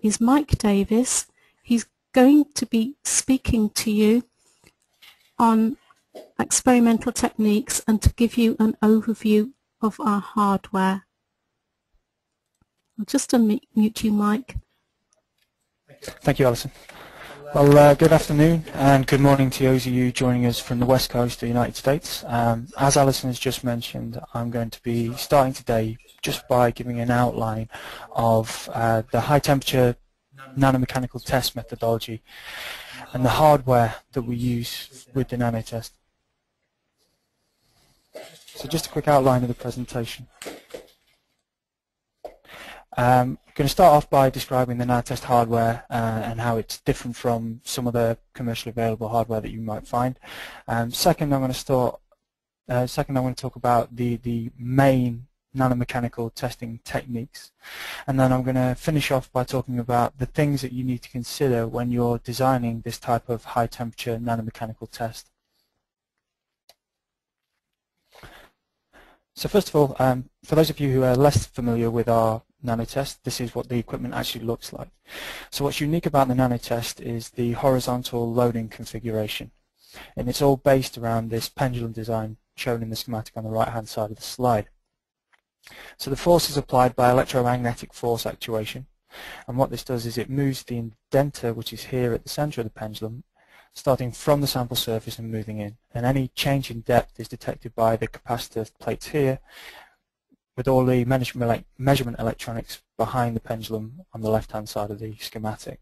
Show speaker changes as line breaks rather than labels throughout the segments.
is Mike Davies. He's going to be speaking to you on experimental techniques and to give you an overview of our hardware. I'll just unmute you, Mike.
Thank you, Alison. Well, good afternoon and good morning to those of you joining us from the West Coast of the United States. As Alison has just mentioned, I'm going to be starting today just by giving an outline of the high temperature nanomechanical test methodology and the hardware that we use with the Nano Test. So just a quick outline of the presentation. I'm going to start off by describing the Nano Test hardware and how it's different from some of the commercially available hardware that you might find. Second, I'm going to talk about the main nanomechanical testing techniques, and then I'm going to finish off by talking about the things that you need to consider when you're designing this type of high temperature nanomechanical test. So first of all, for those of you who are less familiar with our Nano Test, this is what the equipment actually looks like. So what's unique about the Nano Test is the horizontal loading configuration, and it's all based around this pendulum design shown in the schematic on the right hand side of the slide. So the force is applied by electromagnetic force actuation, and what this does is it moves the indenter, which is here at the center of the pendulum, starting from the sample surface and moving in, and any change in depth is detected by the capacitor plates here, with all the measurement electronics behind the pendulum on the left hand side of the schematic.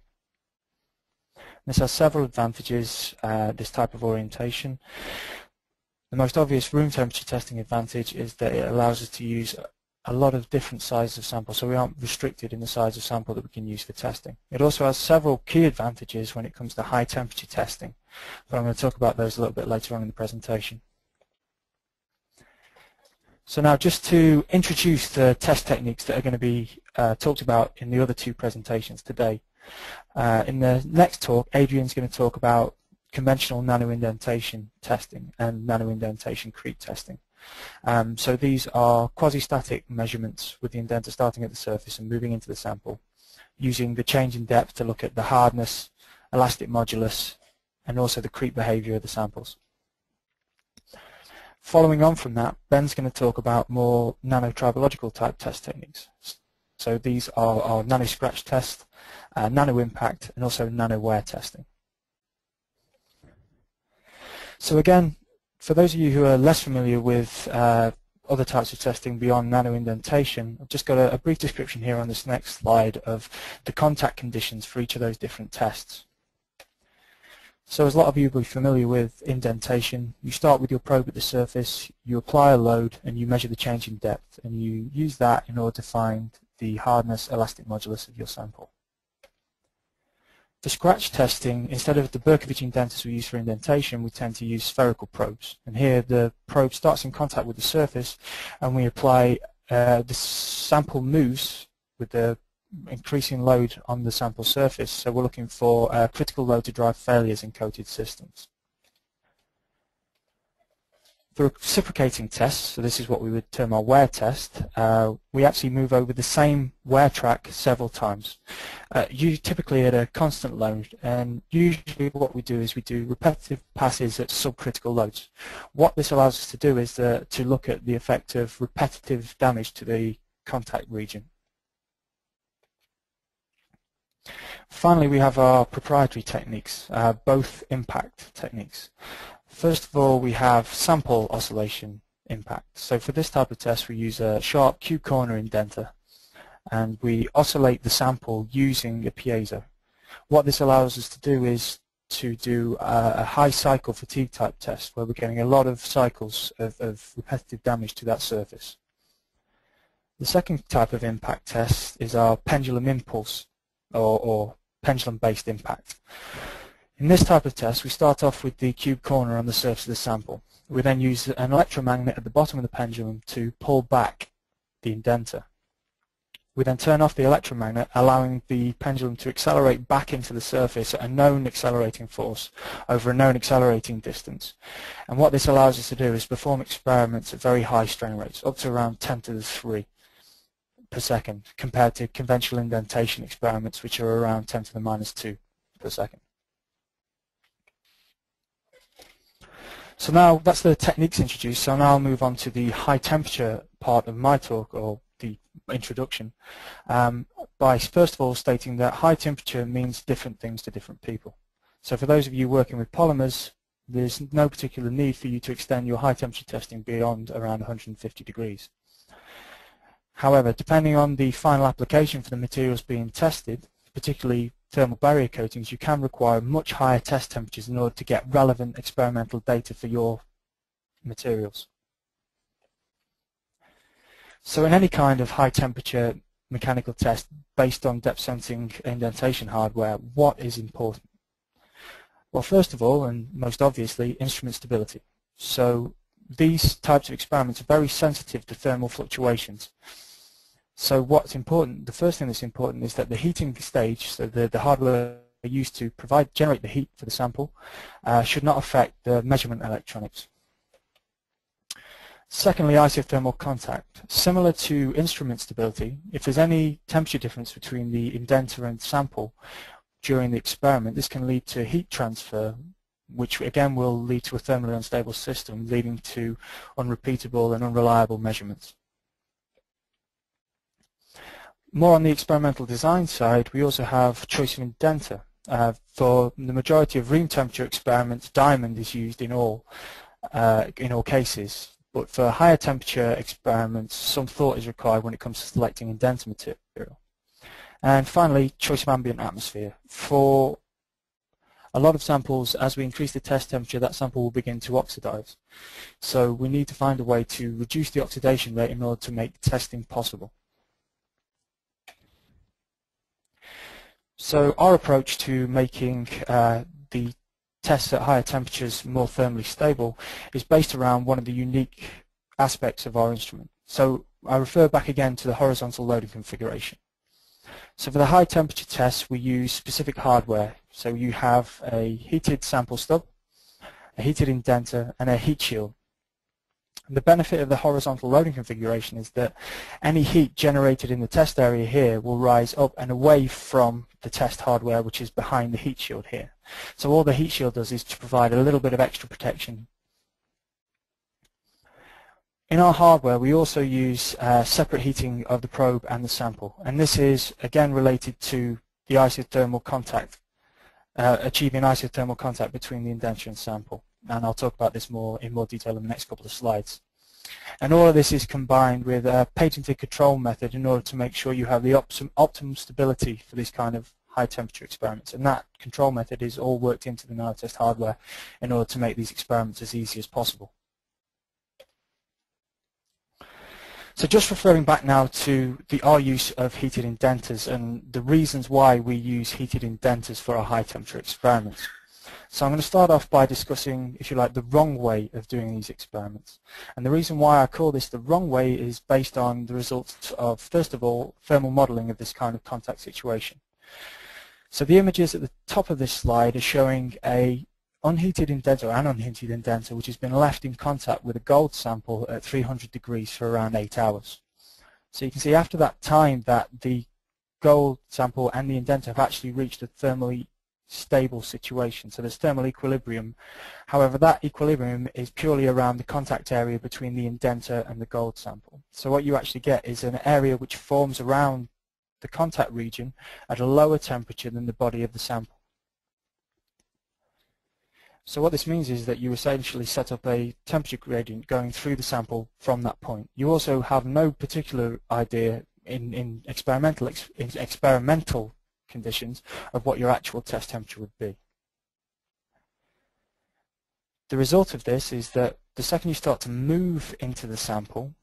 This has several advantages, this type of orientation. The most obvious room temperature testing advantage is that it allows us to use a lot of different sizes of samples, so we aren't restricted in the size of sample that we can use for testing. It also has several key advantages when it comes to high temperature testing, but I'm going to talk about those a little bit later on in the presentation. So now just to introduce the test techniques that are going to be talked about in the other two presentations today. In the next talk, Adrian's going to talk about conventional nanoindentation testing and nanoindentation creep testing. So these are quasi-static measurements with the indenter starting at the surface and moving into the sample, using the change in depth to look at the hardness, elastic modulus, and also the creep behavior of the samples. Following on from that, Ben's going to talk about more nano-tribological type test techniques. So these are our nanoscratch test, nanoimpact, and also nano-wear testing. So again, for those of you who are less familiar with other types of testing beyond nanoindentation, I've just got a brief description here on this next slide of the contact conditions for each of those different tests. So as a lot of you will be familiar with indentation, you start with your probe at the surface, you apply a load, and you measure the change in depth, and you use that in order to find the hardness, elastic modulus of your sample. For scratch testing, instead of the Berkovich indenters we use for indentation, we tend to use spherical probes. And here the probe starts in contact with the surface, and we apply the sample moves with the increasing load on the sample surface. So we're looking for critical load to drive failures in coated systems. For reciprocating tests, so this is what we would term our wear test, we actually move over the same wear track several times, typically at a constant load, and usually what we do is we do repetitive passes at subcritical loads. What this allows us to do is to look at the effect of repetitive damage to the contact region. Finally, we have our proprietary techniques, both impact techniques. First of all, we have sample oscillation impact. So for this type of test, we use a sharp cube corner indenter, and we oscillate the sample using a piezo. What this allows us to do is to do a high cycle fatigue type test, where we're getting a lot of cycles of repetitive damage to that surface. The second type of impact test is our pendulum impulse, or pendulum-based impact. In this type of test, we start off with the cube corner on the surface of the sample. We then use an electromagnet at the bottom of the pendulum to pull back the indenter. We then turn off the electromagnet, allowing the pendulum to accelerate back into the surface at a known accelerating force over a known accelerating distance. And what this allows us to do is perform experiments at very high strain rates, up to around 10 to the 3 per second compared to conventional indentation experiments, which are around 10 to the minus 2 per second. So now that's the techniques introduced, so now I'll move on to the high temperature part of my talk, or the introduction, by first of all stating that high temperature means different things to different people. So for those of you working with polymers, there's no particular need for you to extend your high temperature testing beyond around 150 degrees. However, depending on the final application for the materials being tested, particularly thermal barrier coatings, you can require much higher test temperatures in order to get relevant experimental data for your materials. So in any kind of high temperature mechanical test based on depth sensing indentation hardware, what is important? Well, first of all, and most obviously, instrument stability. So these types of experiments are very sensitive to thermal fluctuations. So what's important, the first thing that's important is that the heating stage, so the hardware used to generate the heat for the sample, should not affect the measurement electronics. Secondly, isothermal contact. Similar to instrument stability, if there's any temperature difference between the indenter and sample during the experiment, this can lead to heat transfer, which again will lead to a thermally unstable system, leading to unrepeatable and unreliable measurements. More on the experimental design side, we also have choice of indenter. For the majority of room temperature experiments, diamond is used in all cases. But for higher temperature experiments, some thought is required when it comes to selecting indenter material. And finally, choice of ambient atmosphere. For a lot of samples, as we increase the test temperature, that sample will begin to oxidize. So we need to find a way to reduce the oxidation rate in order to make testing possible. So our approach to making the tests at higher temperatures more thermally stable is based around one of the unique aspects of our instrument. So I refer back again to the horizontal loading configuration. So for the high temperature tests, we use specific hardware. So you have a heated sample stub, a heated indenter, and a heat shield. The benefit of the horizontal loading configuration is that any heat generated in the test area here will rise up and away from the test hardware, which is behind the heat shield here. So all the heat shield does is to provide a little bit of extra protection. In our hardware, we also use separate heating of the probe and the sample, and this is again related to the isothermal contact, achieving isothermal contact between the indenture and sample. And I'll talk about this in more detail in the next couple of slides. And all of this is combined with a patented control method in order to make sure you have the optimum stability for this kind of high temperature experiments. And that control method is all worked into the Nano Test hardware in order to make these experiments as easy as possible. So just referring back now to our use of heated indenters and the reasons why we use heated indenters for our high temperature experiments. So I'm going to start off by discussing, if you like, the wrong way of doing these experiments. And the reason why I call this the wrong way is based on the results of, first of all, thermal modeling of this kind of contact situation. So the images at the top of this slide are showing an unheated indenter which has been left in contact with a gold sample at 300 degrees for around 8 hours. So you can see after that time that the gold sample and the indenter have actually reached a thermally stable situation. So there's thermal equilibrium. However, that equilibrium is purely around the contact area between the indenter and the gold sample. So what you actually get is an area which forms around the contact region at a lower temperature than the body of the sample. So what this means is that you essentially set up a temperature gradient going through the sample from that point. You also have no particular idea in experimental conditions of what your actual test temperature would be. The result of this is that the second you start to move into the sample,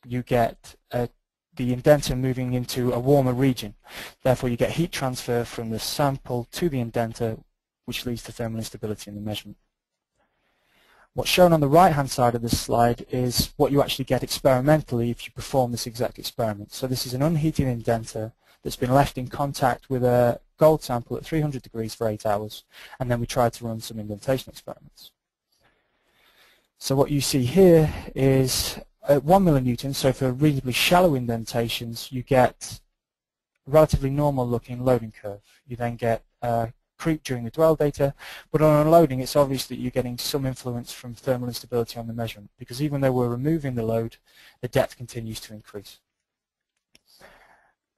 you get the indenter moving into a warmer region. Therefore you get heat transfer from the sample to the indenter, which leads to thermal instability in the measurement. What's shown on the right-hand side of this slide is what you actually get experimentally if you perform this exact experiment. So this is an unheated indenter that's been left in contact with a gold sample at 300 degrees for 8 hours, and then we tried to run some indentation experiments. So what you see here is at 1 millinewton, so for reasonably shallow indentations, you get a relatively normal looking loading curve. You then get creep during the dwell data, but on unloading it's obvious that you're getting some influence from thermal instability on the measurement, because even though we're removing the load, the depth continues to increase.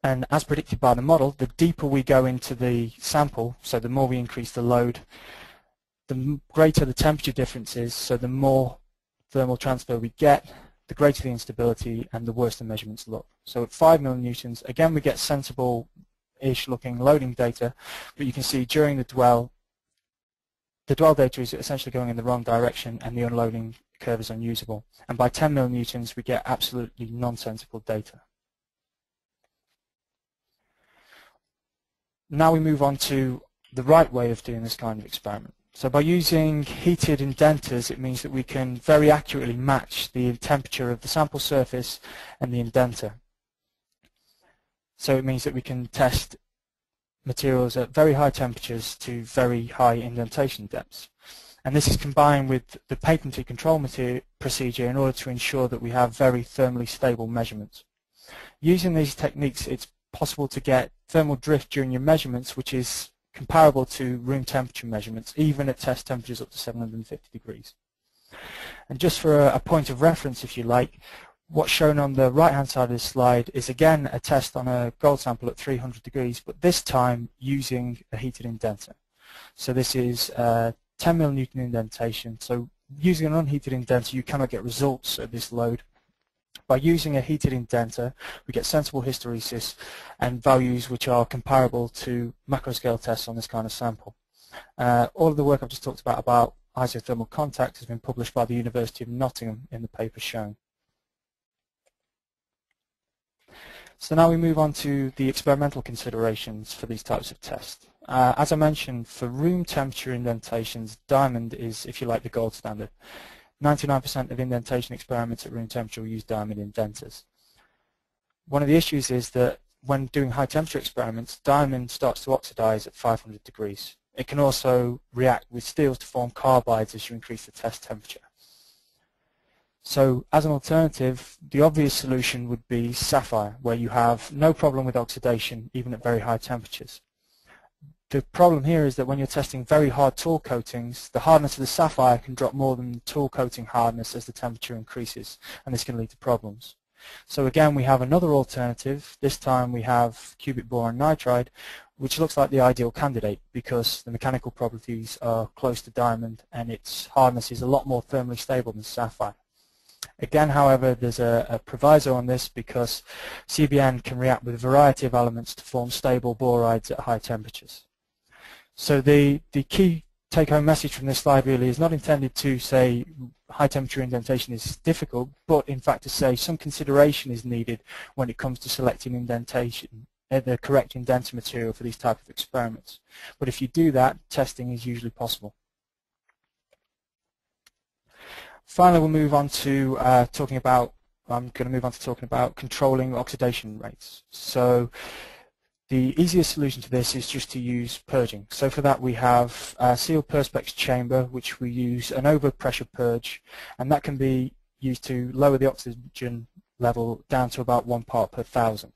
And as predicted by the model, the deeper we go into the sample, so the more we increase the load, the greater the temperature difference is, so the more thermal transfer we get, the greater the instability and the worse the measurements look. So at 5 millinewtons, again we get sensible-ish looking loading data, but you can see during the dwell data is essentially going in the wrong direction and the unloading curve is unusable. And by 10 millinewtons we get absolutely nonsensical data. Now we move on to the right way of doing this kind of experiment. So by using heated indenters, it means that we can very accurately match the temperature of the sample surface and the indenter. So it means that we can test materials at very high temperatures to very high indentation depths. And this is combined with the patented control procedure in order to ensure that we have very thermally stable measurements. Using these techniques, it's possible to get thermal drift during your measurements, which is comparable to room temperature measurements, even at test temperatures up to 750 degrees. And just for a point of reference, if you like, what's shown on the right-hand side of this slide is again a test on a gold sample at 300 degrees, but this time using a heated indenter. So this is 10 millinewton indentation. So using an unheated indenter, you cannot get results at this load. By using a heated indenter, we get sensible hysteresis and values which are comparable to macroscale tests on this kind of sample. All of the work I've just talked about isothermal contact has been published by the University of Nottingham in the paper shown. So now we move on to the experimental considerations for these types of tests. As I mentioned, for room temperature indentations, diamond is, if you like, the gold standard. 99% of indentation experiments at room temperature will use diamond indenters. One of the issues is that when doing high temperature experiments, diamond starts to oxidize at 500 degrees. It can also react with steels to form carbides as you increase the test temperature. So as an alternative, the obvious solution would be sapphire, where you have no problem with oxidation even at very high temperatures. The problem here is that when you're testing very hard tool coatings, the hardness of the sapphire can drop more than tool coating hardness as the temperature increases, and this can lead to problems. So again, we have another alternative. This time we have cubic boron nitride, which looks like the ideal candidate because the mechanical properties are close to diamond and its hardness is a lot more thermally stable than sapphire. Again, however, there's a proviso on this because CBN can react with a variety of elements to form stable borides at high temperatures. So the key take-home message from this slide really is not intended to say high temperature indentation is difficult, but in fact to say some consideration is needed when it comes to selecting indentation, the correct indenter material for these type of experiments. But if you do that, testing is usually possible. Finally, we'll move on to talking about controlling oxidation rates. So the easiest solution to this is just to use purging. So for that we have a sealed perspex chamber, which we use an overpressure purge, and that can be used to lower the oxygen level down to about 1 part per thousand.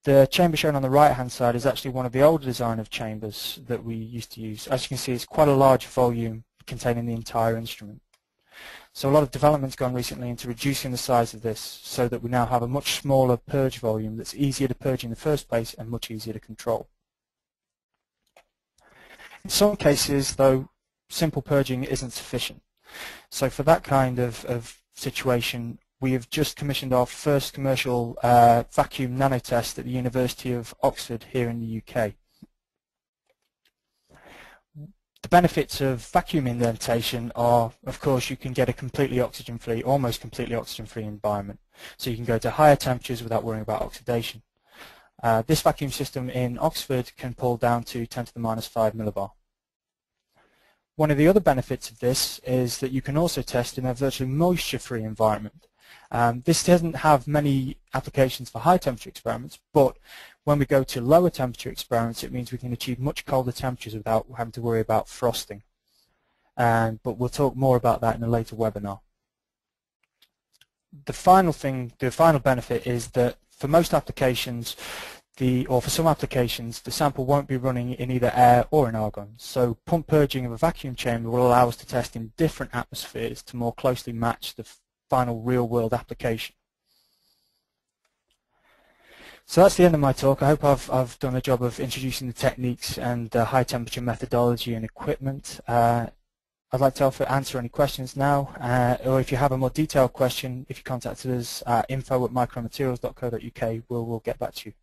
The chamber shown on the right hand side is actually one of the older design of chambers that we used to use. As you can see, it's quite a large volume containing the entire instrument. So a lot of development's gone recently into reducing the size of this so that we now have a much smaller purge volume that's easier to purge in the first place and much easier to control. In some cases, though, simple purging isn't sufficient. So for that kind of situation, we have just commissioned our first commercial vacuum nano test at the University of Oxford here in the UK. The benefits of vacuum indentation are, of course, you can get a completely oxygen-free, almost completely oxygen-free environment. So you can go to higher temperatures without worrying about oxidation. This vacuum system in Oxford can pull down to 10 to the minus 5 millibar. One of the other benefits of this is that you can also test in a virtually moisture-free environment. This doesn't have many applications for high temperature experiments, but when we go to lower temperature experiments, it means we can achieve much colder temperatures without having to worry about frosting. But we'll talk more about that in a later webinar. the final benefit is that for most applications, or for some applications, the sample won't be running in either air or in argon. So pump purging of a vacuum chamber will allow us to test in different atmospheres to more closely match the final real-world application. So that's the end of my talk. I hope I've done a job of introducing the techniques and high temperature methodology and equipment. I'd like to answer any questions now, or if you have a more detailed question, if you contact us at info@micromaterials.co.uk, we'll get back to you.